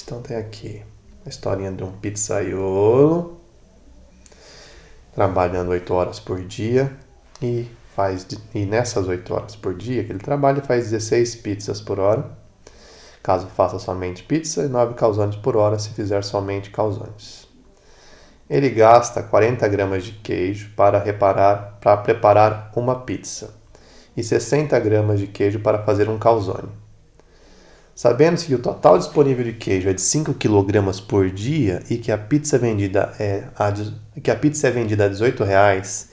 Então tem aqui a historinha de um pizzaiolo trabalhando 8 horas por dia e nessas 8 horas por dia que ele trabalha, faz 16 pizzas por hora, caso faça somente pizza, e 9 calzones por hora se fizer somente calzones. Ele gasta 40 gramas de queijo para preparar uma pizza e 60 gramas de queijo para fazer um calzone. Sabendo-se que o total disponível de queijo é de 5 kg por dia e que a pizza é vendida a R$18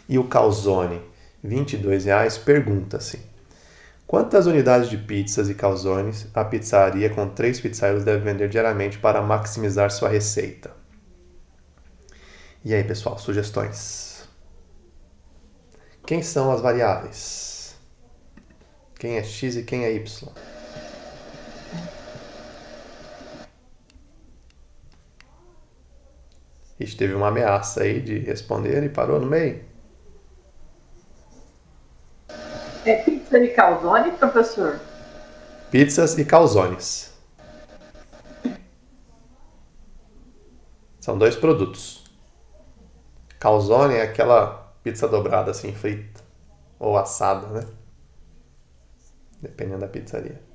e o calzone R$22, pergunta-se: quantas unidades de pizzas e calzones a pizzaria com 3 pizzaiolo deve vender diariamente para maximizar sua receita? E aí, pessoal, sugestões? Quem são as variáveis? Quem é x e quem é y? Ixi, teve uma ameaça aí de responder e parou no meio. É pizza de calzone, professor? Pizzas e calzones. São 2 produtos. Calzone é aquela pizza dobrada assim, frita. Ou assada, né? Dependendo da pizzaria.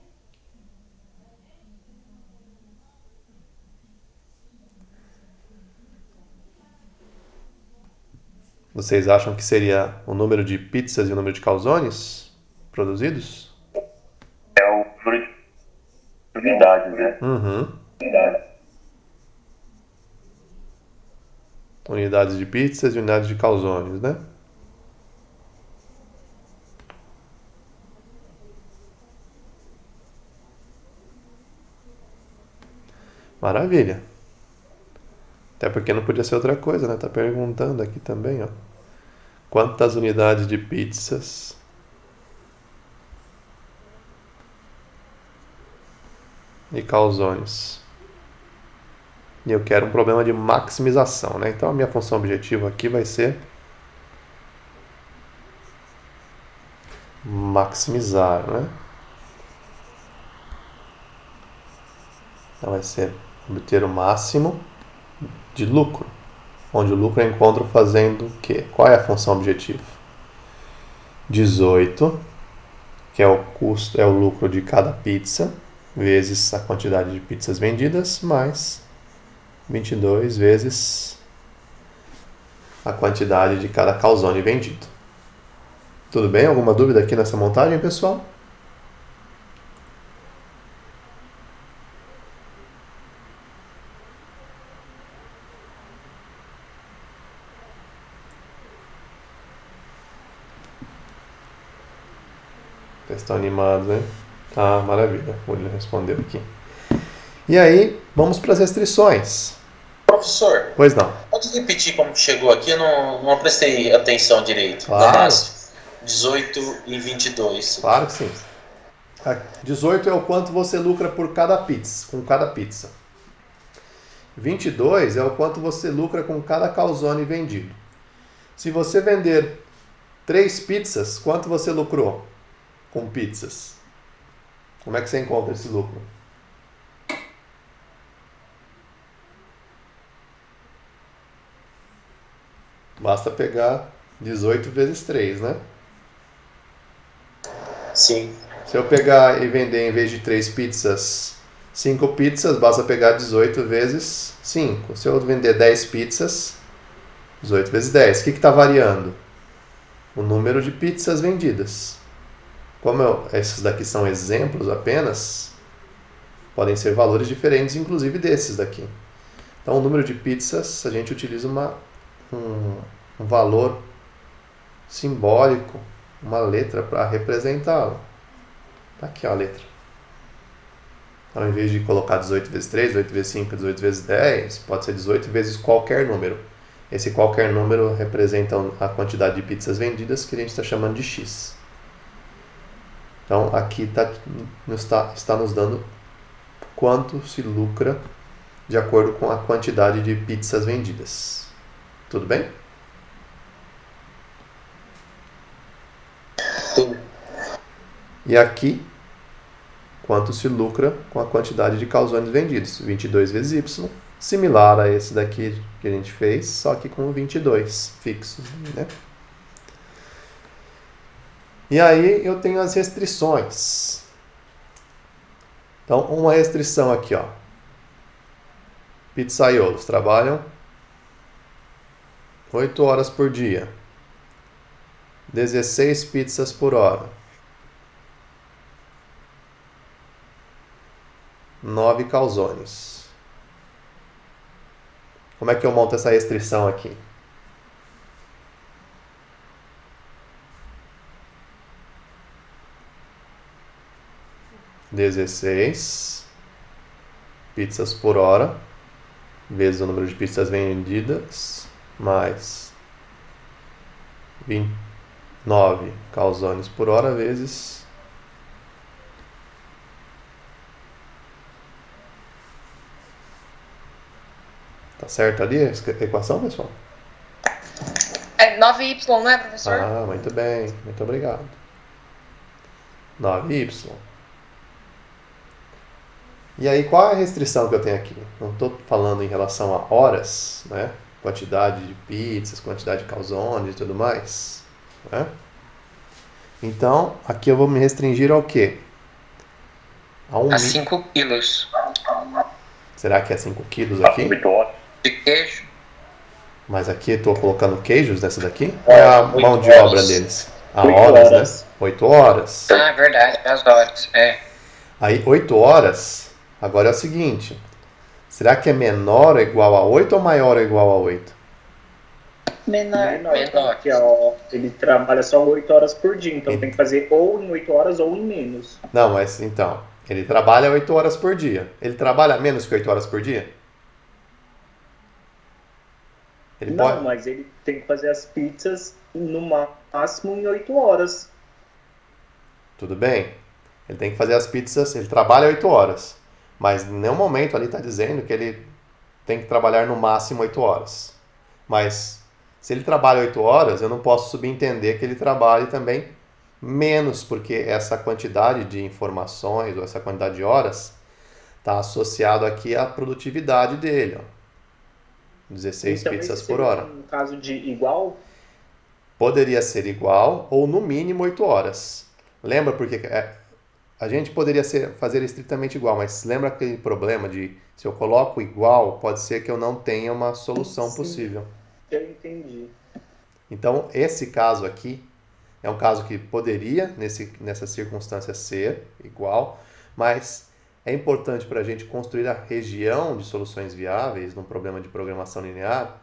Vocês acham que seria o número de pizzas e o número de calzones produzidos? É o número de unidades, né? Unidades de pizzas e unidades de calzones, né? Maravilha. Até porque não podia ser outra coisa, né? Tá perguntando aqui também, ó. Quantas unidades de pizzas e calzones? E eu quero um problema de maximização, né? Então a minha função objetiva aqui vai ser maximizar, né? Então vai ser obter o máximo de lucro, onde o lucro eu encontro fazendo o quê? Qual é a função objetiva? 18, que é o custo, é o lucro de cada pizza, vezes a quantidade de pizzas vendidas, mais 22 vezes a quantidade de cada calzone vendido. Tudo bem? Alguma dúvida aqui nessa montagem, pessoal? Vocês estão animados, hein? Ah, maravilha. O William respondeu aqui. E aí, vamos para as restrições. Professor, Pois não. pode repetir como chegou aqui? Eu não prestei atenção direito. Claro. 18 e 22. Claro que sim. 18 é o quanto você lucra por cada pizza, com cada pizza. 22 é o quanto você lucra com cada calzone vendido. Se você vender 3 pizzas, quanto você lucrou com pizzas? Como é que você encontra esse lucro? Basta pegar 18 vezes 3, né? Sim. Se eu pegar e vender, em vez de 3 pizzas, 5 pizzas, basta pegar 18 vezes 5. Se eu vender 10 pizzas, 18 vezes 10. O que está variando? O número de pizzas vendidas. Como esses daqui são exemplos apenas, podem ser valores diferentes, inclusive desses daqui. Então, o número de pizzas, a gente utiliza um valor simbólico, uma letra para representá-lo. Tá aqui ó, a letra. Então, em vez de colocar 18 vezes 3, 18 vezes 5, 18 vezes 10, pode ser 18 vezes qualquer número. Esse qualquer número representa a quantidade de pizzas vendidas, que a gente está chamando de X. Então, aqui está nos dando quanto se lucra de acordo com a quantidade de pizzas vendidas. Tudo bem? Sim. E aqui quanto se lucra com a quantidade de calzones vendidos. 22 vezes Y, similar a esse daqui que a gente fez, só que com 22 fixos, né? E aí eu tenho as restrições. Então, uma restrição aqui, ó. Pizzaiolos trabalham 8 horas por dia. 16 pizzas por hora. 9 calzones. Como é que eu monto essa restrição aqui? Dezesseis pizzas por hora vezes o número de pizzas vendidas mais 29 calzones por hora vezes tá certo ali a equação, pessoal? É 9Y, não é, professor? Ah, muito bem, muito obrigado. 9Y. E aí, qual é a restrição que eu tenho aqui? Não estou falando em relação a horas, né? Quantidade de pizzas, quantidade de calzones e tudo mais, né? Então, aqui eu vou me restringir ao quê? A 5 quilos Será que é 5 quilos aqui? de queijo. Mas aqui eu estou colocando queijos nessa daqui? É a mão de obra deles. A horas, né? 8 horas. Ah, verdade, as horas. É. Aí, 8 horas... Agora é o seguinte, será que é menor ou igual a 8 ou maior ou igual a 8? Menor. Porque, ó, ele trabalha só 8 horas por dia, então tem que fazer ou em 8 horas ou em menos. Não, mas então, ele trabalha 8 horas por dia. Ele trabalha menos que 8 horas por dia? Mas ele tem que fazer as pizzas no máximo em 8 horas. Tudo bem. Ele tem que fazer as pizzas, ele trabalha 8 horas. Mas em nenhum momento ali está dizendo que ele tem que trabalhar no máximo 8 horas. Mas se ele trabalha 8 horas, eu não posso subentender que ele trabalhe também menos, porque essa quantidade de informações ou essa quantidade de horas está associado aqui à produtividade dele. Ó. 16 então, pizzas por hora. No caso de igual? Poderia ser igual ou no mínimo 8 horas. Lembra porque a gente poderia fazer estritamente igual, mas lembra aquele problema de se eu coloco igual, pode ser que eu não tenha uma solução possível. Eu entendi. Então, esse caso aqui é um caso que poderia, nessa circunstância, ser igual, mas é importante para a gente construir a região de soluções viáveis num problema de programação linear,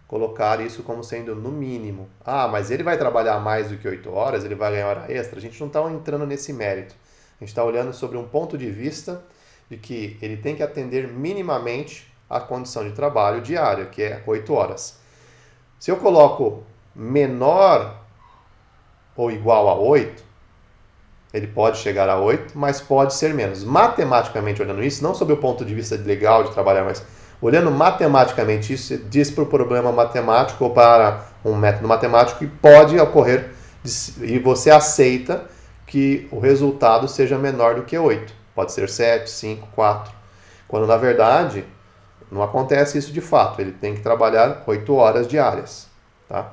colocar isso como sendo no mínimo. Ah, mas ele vai trabalhar mais do que 8 horas, ele vai ganhar hora extra? A gente não está entrando nesse mérito. A gente está olhando sobre um ponto de vista de que ele tem que atender minimamente a condição de trabalho diária, que é 8 horas. Se eu coloco menor ou igual a 8, ele pode chegar a 8, mas pode ser menos. Matematicamente olhando isso, não sob o ponto de vista legal de trabalhar, mas olhando matematicamente isso, diz para o problema matemático ou para um método matemático que pode ocorrer e você aceita que o resultado seja menor do que 8. Pode ser 7, 5, 4. Quando, na verdade, não acontece isso de fato. Ele tem que trabalhar 8 horas diárias. Tá?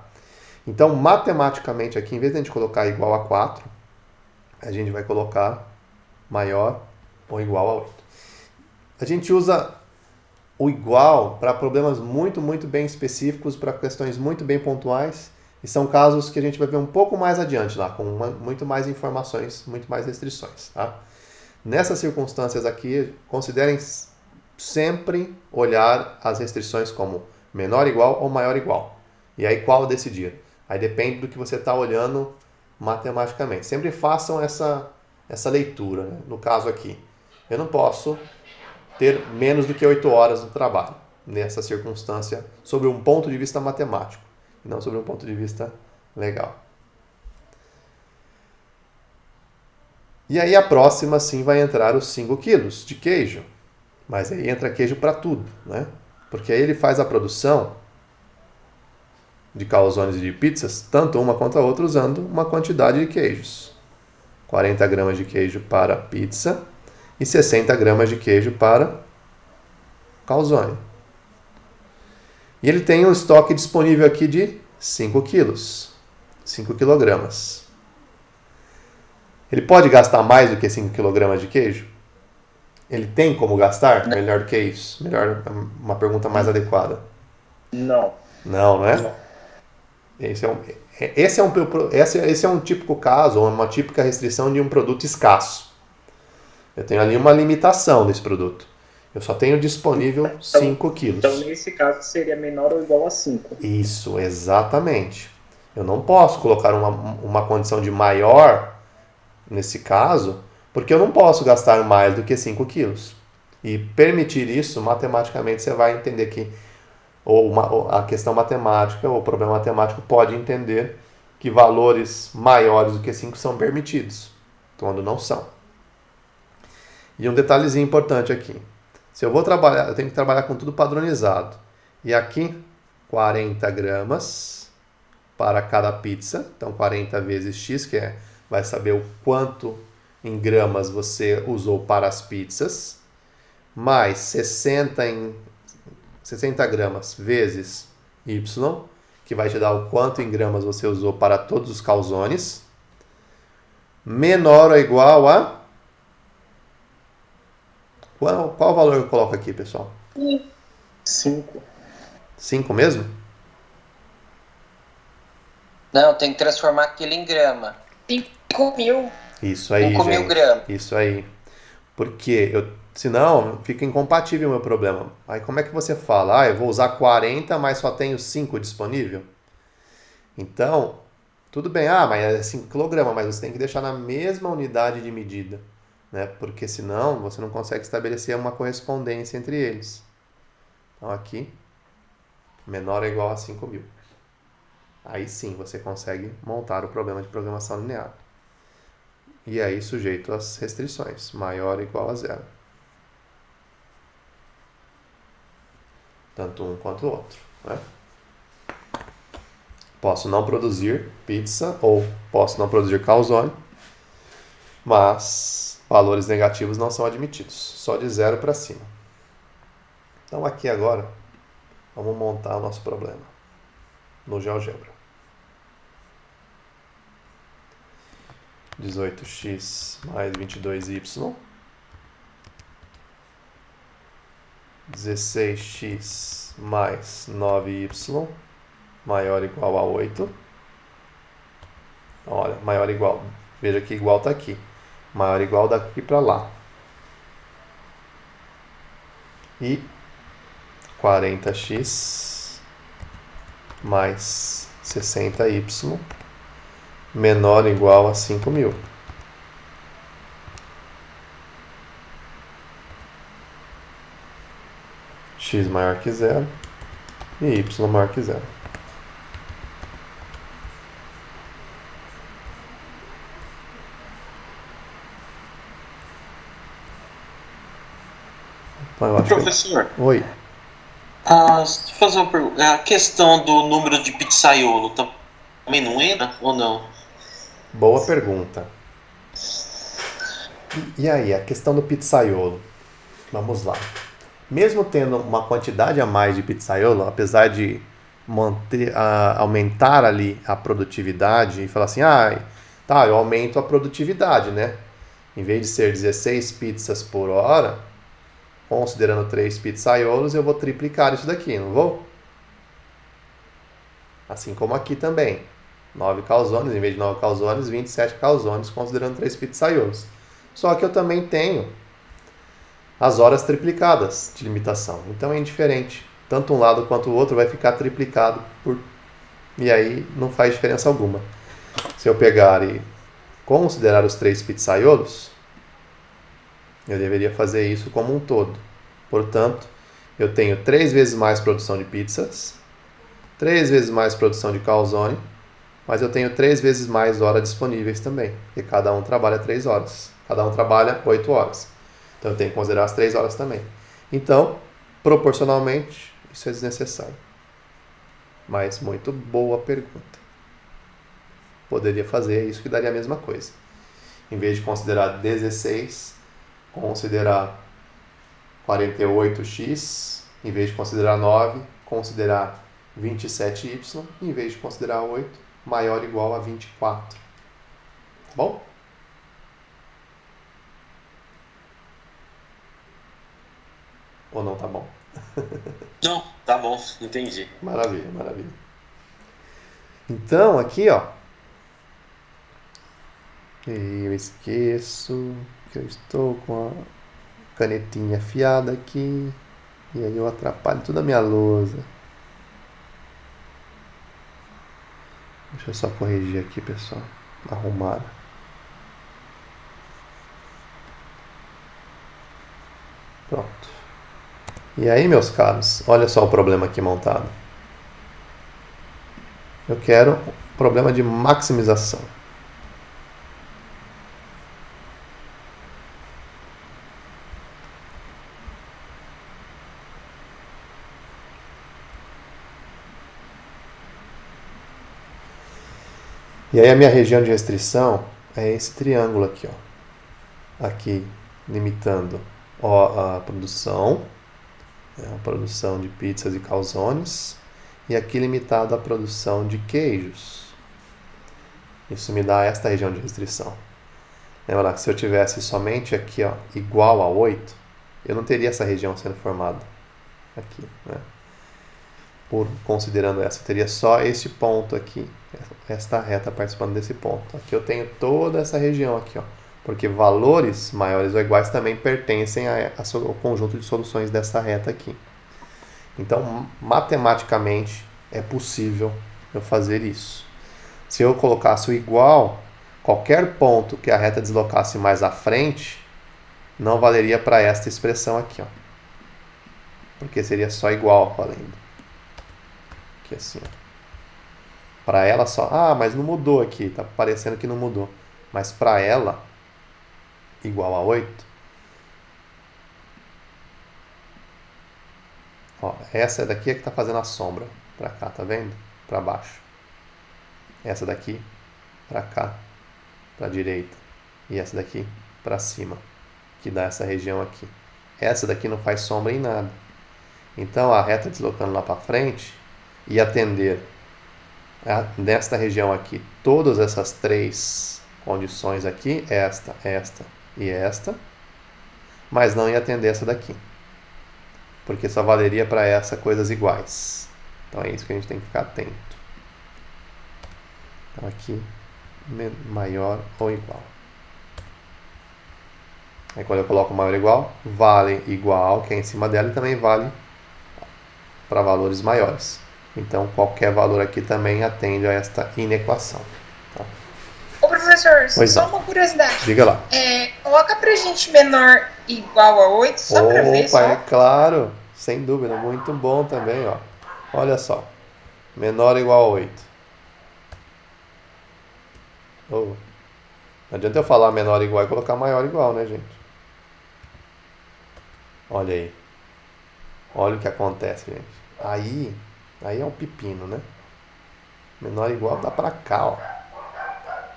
Então, matematicamente aqui, em vez de a gente colocar igual a 4, a gente vai colocar maior ou igual a 8. A gente usa o igual para problemas muito, muito bem específicos, para questões muito bem pontuais. E são casos que a gente vai ver um pouco mais adiante lá, com muito mais informações, muito mais restrições. Tá? Nessas circunstâncias aqui, considerem sempre olhar as restrições como menor igual ou maior igual. E aí qual decidir? Aí depende do que você está olhando matematicamente. Sempre façam essa leitura. Né? No caso aqui, eu não posso ter menos do que 8 horas no trabalho, nessa circunstância, sobre um ponto de vista matemático. Não sobre um ponto de vista legal. E aí a próxima sim vai entrar os 5 quilos de queijo. Mas aí entra queijo para tudo, né? Porque aí ele faz a produção de calzones e de pizzas, tanto uma quanto a outra, usando uma quantidade de queijos. 40 gramas de queijo para pizza e 60 gramas de queijo para calzone. E ele tem um estoque disponível aqui de 5 quilos, 5 quilogramas. Ele pode gastar mais do que 5 quilogramas de queijo? Ele tem como gastar? Não. Melhor do que isso? Melhor, uma pergunta mais adequada. Não. Não, né? Não. Esse é um típico caso, ou uma típica restrição de um produto escasso. Eu tenho ali uma limitação desse produto. Eu só tenho disponível 5 quilos. Então, nesse caso, seria menor ou igual a 5. Isso, exatamente. Eu não posso colocar uma condição de maior, nesse caso, porque eu não posso gastar mais do que 5 quilos. E permitir isso, matematicamente, você vai entender que ou a questão matemática, ou o problema matemático pode entender que valores maiores do que 5 são permitidos, quando não são. E um detalhezinho importante aqui. Se eu vou trabalhar, eu tenho que trabalhar com tudo padronizado. E aqui, 40 gramas para cada pizza. Então, 40 vezes x, que vai saber o quanto em gramas você usou para as pizzas. Mais 60 gramas vezes y, que vai te dar o quanto em gramas você usou para todos os calzones. Menor ou igual a... Qual valor eu coloco aqui, pessoal? 5. 5 mesmo? Não, tem que transformar aquilo em grama. 5.000. Isso aí, 5.000 gente. gramas. Isso aí. Porque senão fica incompatível o meu problema. Aí como é que você fala? Eu vou usar 40, mas só tenho 5 disponível? Então, tudo bem. Mas é 5 kg, mas você tem que deixar na mesma unidade de medida, né? Porque senão você não consegue estabelecer uma correspondência entre eles. Então aqui, menor ou igual a 5.000. Aí sim você consegue montar o problema de programação linear. E aí sujeito às restrições, maior ou igual a 0. Tanto um quanto o outro, né? Posso não produzir pizza ou posso não produzir calzone, mas valores negativos não são admitidos, só de 0 para cima. Então aqui agora, vamos montar o nosso problema no GeoGebra. 18x mais 22y, 16x mais 9y, maior ou igual a 8. Então, olha, maior ou igual, veja que igual está aqui, maior ou igual daqui para lá. E 40x mais 60y menor ou igual a 5.000. X maior que 0 e y maior que 0. Então, Professor, Oi. deixa eu fazer uma pergunta. A questão do número de pizzaiolo também não entra ou não? Boa pergunta. E aí, a questão do pizzaiolo? Vamos lá. Mesmo tendo uma quantidade a mais de pizzaiolo, apesar de aumentar ali a produtividade e falar assim, eu aumento a produtividade, né? Em vez de ser 16 pizzas por hora, considerando 3 pizzaiolos, eu vou triplicar isso daqui, não vou? Assim como aqui também. 9 calzones, em vez de 9 calzones, 27 calzones, considerando 3 pizzaiolos. Só que eu também tenho as horas triplicadas de limitação. Então é indiferente. Tanto um lado quanto o outro vai ficar triplicado. E aí não faz diferença alguma. Se eu pegar e considerar os 3 pizzaiolos, eu deveria fazer isso como um todo. Portanto, eu tenho 3 vezes mais produção de pizzas, 3 vezes mais produção de calzone, mas eu tenho 3 vezes mais horas disponíveis também, porque cada um trabalha 3 horas. Cada um trabalha 8 horas. Então eu tenho que considerar as 3 horas também. Então, proporcionalmente, isso é desnecessário. Mas muito boa pergunta. Poderia fazer isso que daria a mesma coisa. Em vez de considerar 16, considerar 48x, em vez de considerar 9, considerar 27y, em vez de considerar 8, maior ou igual a 24. Tá bom? Ou não tá bom? Não, tá bom, entendi. Maravilha, maravilha. Então, aqui, ó. Eu esqueço que eu estou com a canetinha afiada aqui. E aí eu atrapalho toda a minha lousa. Deixa eu só corrigir aqui, pessoal. Arrumar. Pronto. E aí, meus caros, olha só o problema aqui montado. Eu quero problema de maximização. E aí a minha região de restrição é esse triângulo aqui, ó. Aqui, limitando a produção de pizzas e calzones, e aqui limitado a produção de queijos. Isso me dá esta região de restrição. Lembra que se eu tivesse somente aqui, ó, igual a 8, eu não teria essa região sendo formada aqui, né? Considerando essa, eu teria só este ponto aqui, esta reta participando desse ponto. Aqui eu tenho toda essa região aqui, ó, porque valores maiores ou iguais também pertencem ao conjunto de soluções dessa reta aqui. Então, matematicamente, é possível eu fazer isso. Se eu colocasse o igual, qualquer ponto que a reta deslocasse mais à frente, não valeria para esta expressão aqui, ó, porque seria só igual valendo. Aqui assim, para ela só, mas não mudou aqui, tá parecendo que não mudou, mas para ela igual a 8, ó, essa daqui é que tá fazendo a sombra para cá, tá vendo? Para baixo. Essa daqui para cá, para direita, e essa daqui para cima, que dá essa região aqui. Essa daqui não faz sombra em nada. Então a reta deslocando lá para frente e atender nesta região aqui todas essas três condições aqui, esta e esta, mas não ia atender essa daqui, porque só valeria para essa coisas iguais. Então é isso que a gente tem que ficar atento. Então aqui maior ou igual. Aí quando eu coloco maior ou igual, vale igual, que é em cima dela, e também vale para valores maiores. Então, qualquer valor aqui também atende a esta inequação. Tá? Ô, professor, Pois só não. uma curiosidade. Diga lá. Coloca pra gente menor igual a 8, só pra ver só. É claro, sem dúvida, muito bom também, ó. Olha só, menor ou igual a 8. Não adianta eu falar menor ou igual e colocar maior ou igual, né, gente? Olha aí. Olha o que acontece, gente. Aí é um pepino, né? Menor ou igual dá pra cá, ó.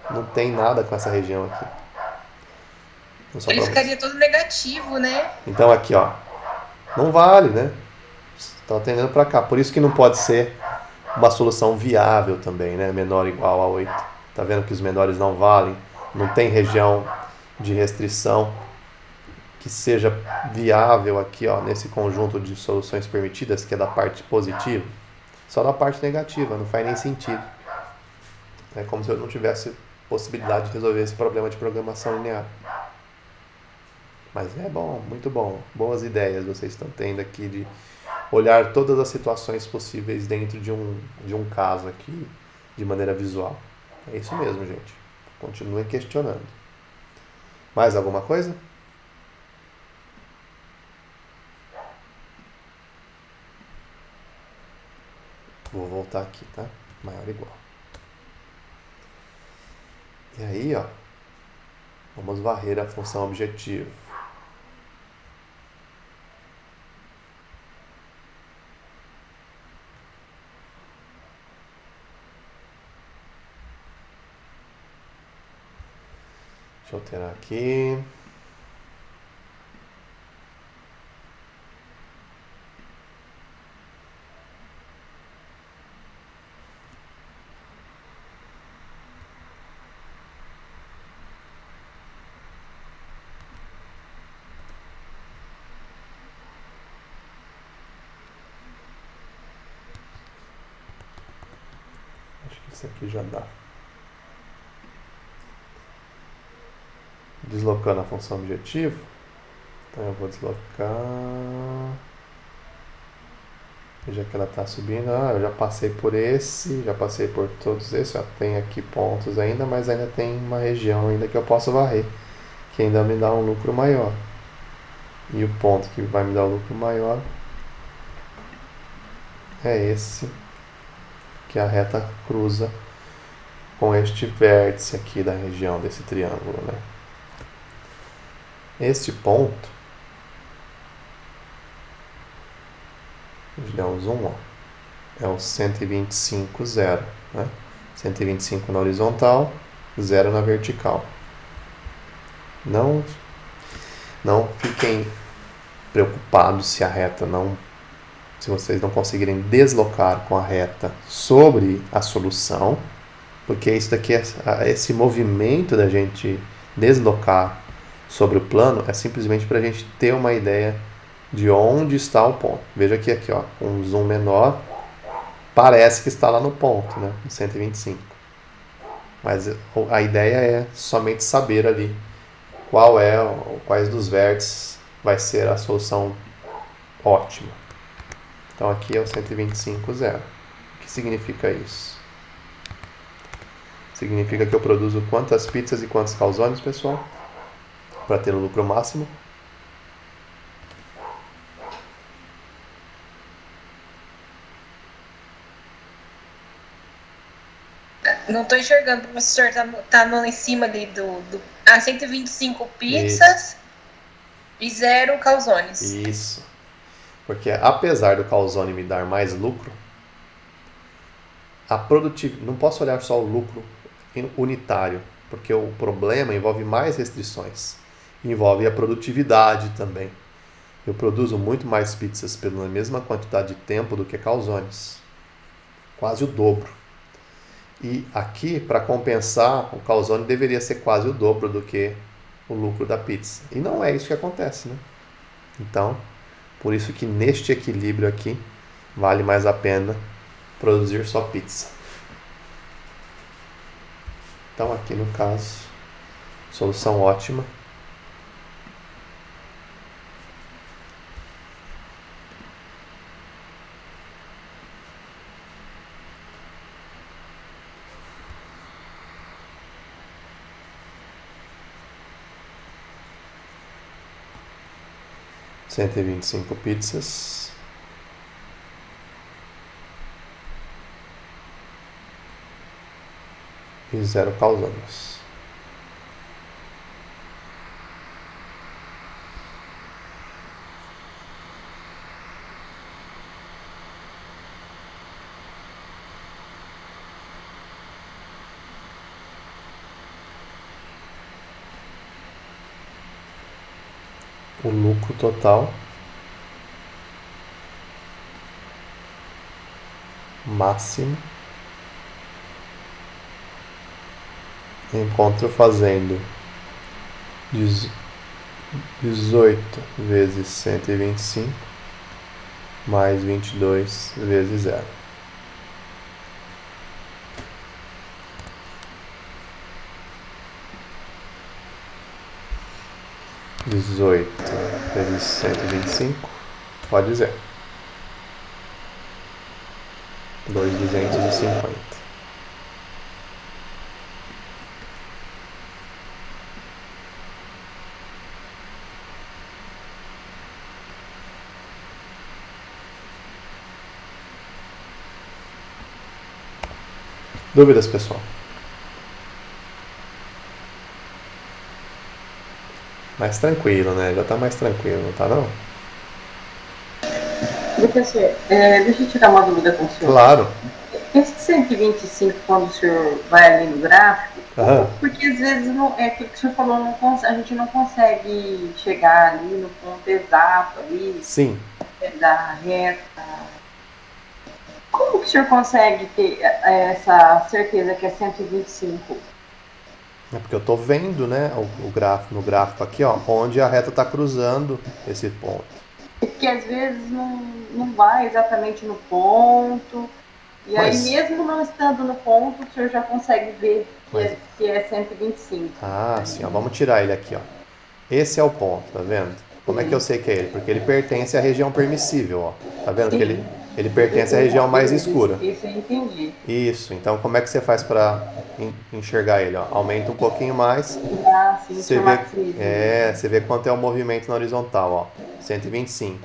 Não tem nada com essa região aqui. Ele ficaria todo negativo, né? Então aqui, ó, não vale, né? Está atendendo para cá. Por isso que não pode ser uma solução viável também, né? Menor ou igual a 8. Tá vendo que os menores não valem? Não tem região de restrição que seja viável aqui, ó, nesse conjunto de soluções permitidas, que é da parte positiva. Só da parte negativa, não faz nem sentido. É como se eu não tivesse possibilidade de resolver esse problema de programação linear. Mas é bom, muito bom. Boas ideias vocês estão tendo aqui de olhar todas as situações possíveis dentro de um caso aqui, de maneira visual. É isso mesmo, gente. Continuem questionando. Mais alguma coisa? Vou voltar aqui, tá? Maior ou igual. E aí, ó, vamos varrer a função objetivo. Deixa eu alterar aqui. Esse aqui já dá. Deslocando a função objetivo. Então eu vou deslocar. Veja que ela está subindo. Eu já passei por esse, já passei por todos esses. Já tem aqui pontos ainda, mas ainda tem uma região ainda que eu posso varrer, que ainda me dá um lucro maior. E o ponto que vai me dar o lucro maior é esse, que a reta cruza com este vértice aqui da região desse triângulo, né? Este ponto, deixa eu dar um zoom, ó, é o 125, 0, né? 125 na horizontal, 0 na vertical. Não fiquem preocupados se a reta não, se vocês não conseguirem deslocar com a reta sobre a solução, porque isso daqui esse movimento da gente deslocar sobre o plano é simplesmente para a gente ter uma ideia de onde está o ponto. Veja que aqui, ó, com um zoom menor, parece que está lá no ponto, né, no 125. Mas a ideia é somente saber ali quais dos vértices vai ser a solução ótima. Então aqui é o 125, 0. O que significa isso? Significa que eu produzo quantas pizzas e quantos calzones, pessoal? Para ter o lucro máximo. Não estou enxergando, professor. Tá no em cima ali do 125 pizzas. Isso. E 0 calzones. Isso. Porque apesar do calzone me dar mais lucro, a produtividade, não posso olhar só o lucro unitário, porque o problema envolve mais restrições. Envolve a produtividade também. Eu produzo muito mais pizzas pela mesma quantidade de tempo do que calzones. Quase o dobro. E aqui, para compensar, o calzone deveria ser quase o dobro do que o lucro da pizza. E não é isso que acontece, né? Então, por isso que neste equilíbrio aqui, vale mais a pena produzir só pizza. Então aqui no caso, solução ótima. Cento e 125 pizzas. E 0 calzones. O lucro total máximo encontro fazendo 18 vezes 125 mais 22 vezes 0. Vezes 125, pode dizer. 2.250. Dúvidas, pessoal? Mais tranquilo, né? Já tá mais tranquilo, não tá não? Professor, deixa eu tirar uma dúvida com o senhor. Claro. Esse 125, quando o senhor vai ali no gráfico, porque às vezes não, é aquilo que o senhor falou, a gente não consegue chegar ali no ponto exato ali. Sim. Da reta. Como que o senhor consegue ter essa certeza que é 125? É porque eu estou vendo, né, no gráfico aqui, ó, onde a reta está cruzando esse ponto. Porque às vezes não vai exatamente no ponto. E aí, mesmo não estando no ponto, o senhor já consegue ver que é 125. Ah, sim, ó, vamos tirar ele aqui, ó. Esse é o ponto, tá vendo? Como é que eu sei que é ele? Porque ele pertence à região permissível, ó. Tá vendo que ele pertence à região mais escura. Isso eu entendi. Isso, então como é que você faz para enxergar ele? Ó? Aumenta um pouquinho mais. Ah, sim, você vê quanto é o movimento na horizontal, ó. 125.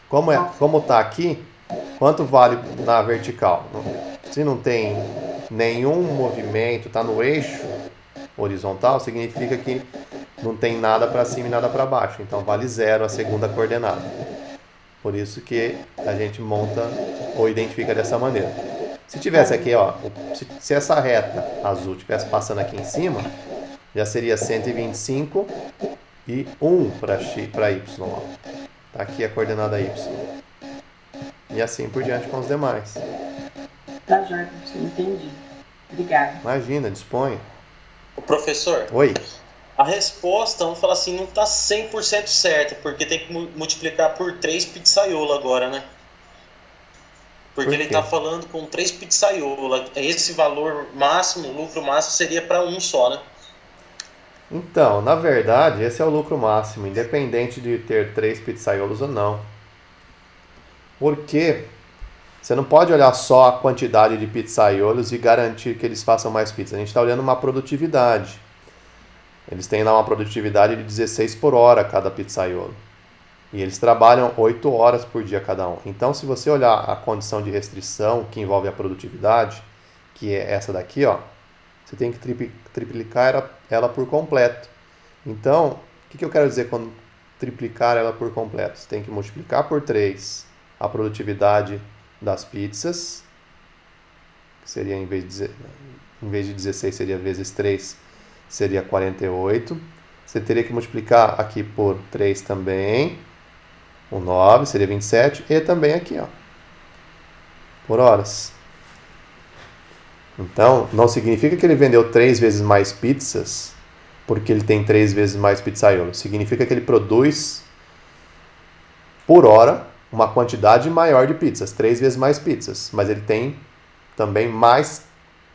Como tá aqui, quanto vale na vertical? Se não tem nenhum movimento, tá no eixo horizontal, significa que não tem nada para cima e nada para baixo. Então vale 0 a segunda coordenada. Por isso que a gente monta ou identifica dessa maneira. Se tivesse aqui, ó, se essa reta azul tivesse passando aqui em cima, já seria 125 e 1 para y. Ó. Tá aqui a coordenada y. E assim por diante com os demais. Tá, já entendi. Obrigada. Imagina, disponha. O professor? Oi. A resposta, vamos falar assim, não está 100% certa, porque tem que multiplicar por 3 pizzaiolo agora, né? Porque ele está falando com 3 pizzaiolo. Esse valor máximo, o lucro máximo, seria para um só, né? Então, na verdade, esse é o lucro máximo, independente de ter 3 pizzaiolos ou não. Porque você não pode olhar só a quantidade de pizzaiolos e garantir que eles façam mais pizza. A gente está olhando uma produtividade. Eles têm lá uma produtividade de 16 por hora cada pizzaiolo. E eles trabalham 8 horas por dia cada um. Então, se você olhar a condição de restrição que envolve a produtividade, que é essa daqui, ó, você tem que triplicar ela por completo. Então, o que eu quero dizer quando triplicar ela por completo? Você tem que multiplicar por 3 a produtividade das pizzas, que seria em vez de 16 seria vezes 3, seria 48. Você teria que multiplicar aqui por 3 também, o 9 seria 27, e também aqui, ó, por horas. Então, não significa que ele vendeu 3 vezes mais pizzas porque ele tem 3 vezes mais pizzaiolos. Significa que ele produz por hora uma quantidade maior de pizzas, 3 vezes mais pizzas, mas ele tem também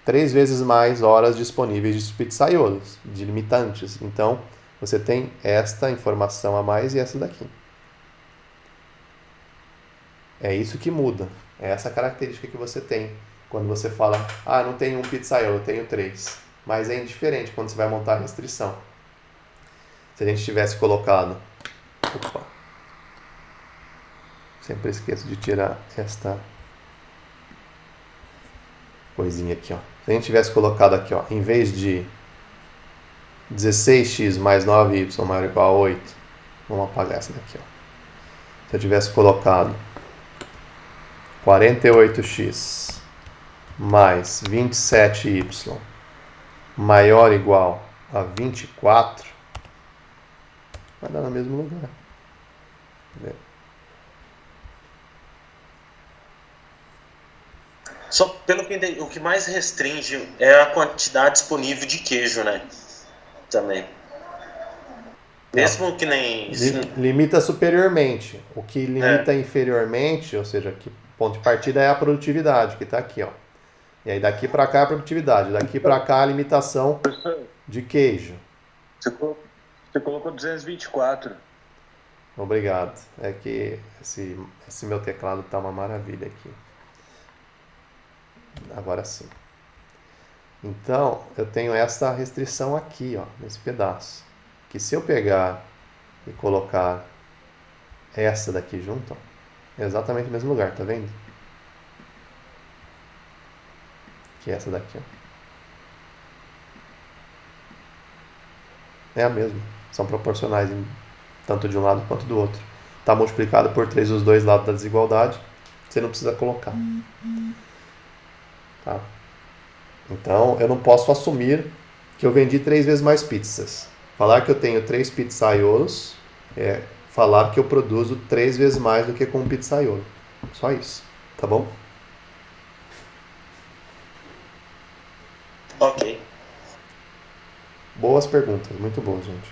3 vezes mais horas disponíveis de pizzaiolos, de limitantes. Então, você tem esta informação a mais e essa daqui. É isso que muda. É essa característica que você tem quando você fala, não tenho um pizzaiolo, eu tenho 3. Mas é indiferente quando você vai montar a restrição. Se a gente tivesse colocado... Opa! Sempre esqueço de tirar esta coisinha aqui, ó. Se a gente tivesse colocado aqui, ó, em vez de 16x mais 9y maior ou igual a 8, vamos apagar essa daqui, ó. Se eu tivesse colocado 48x mais 27y maior ou igual a 24, vai dar no mesmo lugar. Só pelo que eu entendi, o que mais restringe é a quantidade disponível de queijo, né? Também. Mesmo que nem... Limita superiormente. O que limita inferiormente, ou seja, que ponto de partida é a produtividade, que está aqui, ó. E aí daqui para cá é a produtividade, daqui para cá a limitação de queijo. Você colocou 224. Obrigado. É que esse meu teclado tá uma maravilha aqui. Agora sim. Então, eu tenho essa restrição aqui, ó, nesse pedaço. Que se eu pegar e colocar essa daqui junto, ó, é exatamente no mesmo lugar, tá vendo? Que é essa daqui, ó. É a mesma. São proporcionais tanto de um lado quanto do outro. Está multiplicado por 3 os dois lados da desigualdade. Você não precisa colocar. Tá? Então, eu não posso assumir que eu vendi 3 vezes mais pizzas. Falar que eu tenho 3 pizzaiolos é falar que eu produzo 3 vezes mais do que com um pizzaiolo. Só isso. Tá bom? Ok. Boas perguntas. Muito boas, gente.